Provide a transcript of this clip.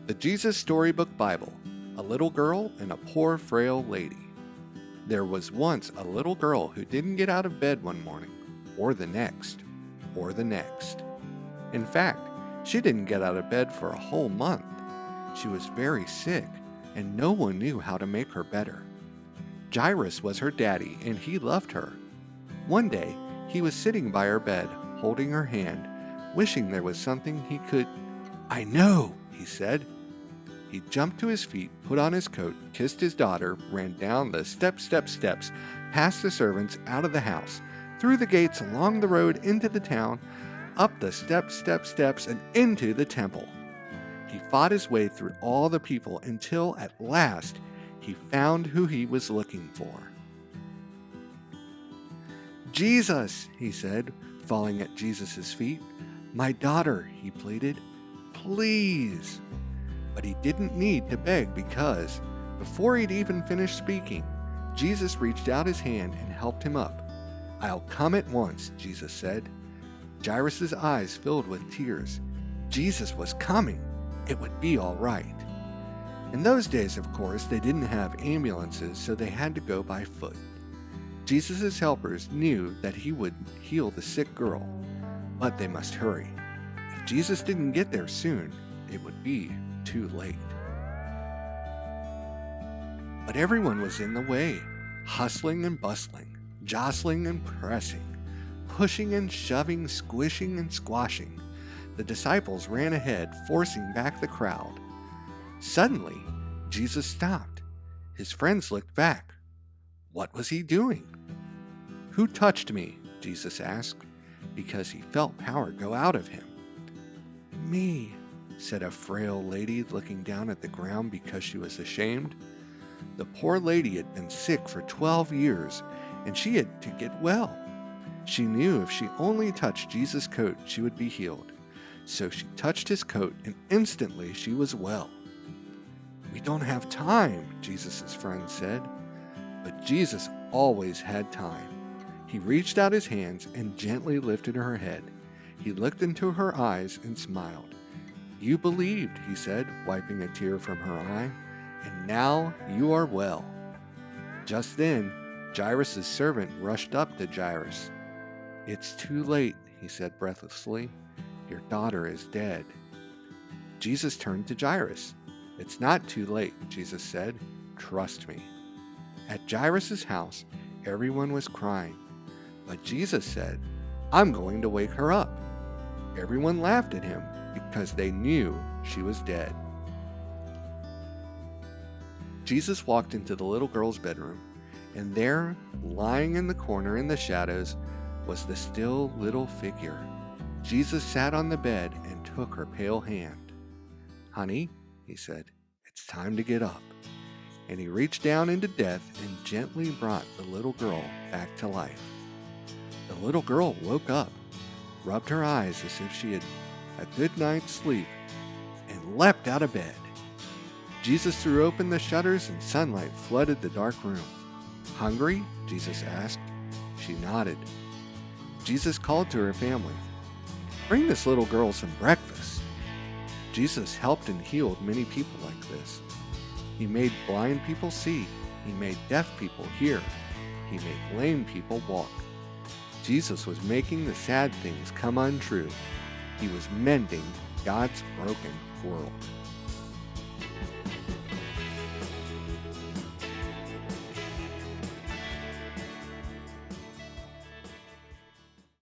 The Jesus Storybook Bible, A Little Girl and a Poor Frail Lady. There was once a little girl who didn't get out of bed one morning, or the next, or the next. In fact, she didn't get out of bed for a whole month. She was very sick, and no one knew how to make her better. Jairus was her daddy, and he loved her. One day, he was sitting by her bed, holding her hand, wishing there was something he could... "I know," he said. He jumped to his feet, put on his coat, kissed his daughter, ran down the steps, past the servants, out of the house, through the gates, along the road, into the town, up the steps, and into the temple. He fought his way through all the people until, at last, he found who he was looking for. "Jesus," he said, falling at Jesus' feet. "My daughter," he pleaded. "Please." But he didn't need to beg because, before he'd even finished speaking, Jesus reached out his hand and helped him up. "I'll come at once," Jesus said. Jairus' eyes filled with tears. Jesus was coming. It would be all right. In those days, of course, they didn't have ambulances, so they had to go by foot. Jesus' helpers knew that he would heal the sick girl, but they must hurry. If Jesus didn't get there soon, it would be too late. But everyone was in the way, hustling and bustling, jostling and pressing, pushing and shoving, squishing and squashing. The disciples ran ahead, forcing back the crowd. Suddenly, Jesus stopped. His friends looked back. What was he doing? "Who touched me?" Jesus asked, because he felt power go out of him. "Me," said a frail lady, looking down at the ground because she was ashamed. The poor lady had been sick for 12 years, and she had to get well. She knew if she only touched Jesus' coat, she would be healed. So she touched his coat, and instantly she was well. "We don't have time," Jesus' friend said. But Jesus always had time. He reached out his hands and gently lifted her head. He looked into her eyes and smiled. "You believed," he said, wiping a tear from her eye, "and now you are well." Just then, Jairus' servant rushed up to Jairus. "It's too late," he said breathlessly. "Your daughter is dead." Jesus turned to Jairus. "It's not too late," Jesus said. "Trust me." At Jairus' house, everyone was crying. But Jesus said, "I'm going to wake her up." Everyone laughed at him because they knew she was dead. Jesus walked into the little girl's bedroom, and there, lying in the corner in the shadows, was the still little figure. Jesus sat on the bed and took her pale hand. "Honey," he said, "it's time to get up." And he reached down into death and gently brought the little girl back to life. The little girl woke up, rubbed her eyes as if she had a good night's sleep, and leapt out of bed. Jesus threw open the shutters and sunlight flooded the dark room. "Hungry?" Jesus asked. She nodded. Jesus called to her family. "Bring this little girl some breakfast." Jesus helped and healed many people like this. He made blind people see. He made deaf people hear. He made lame people walk. Jesus was making the sad things come untrue. He was mending God's broken world.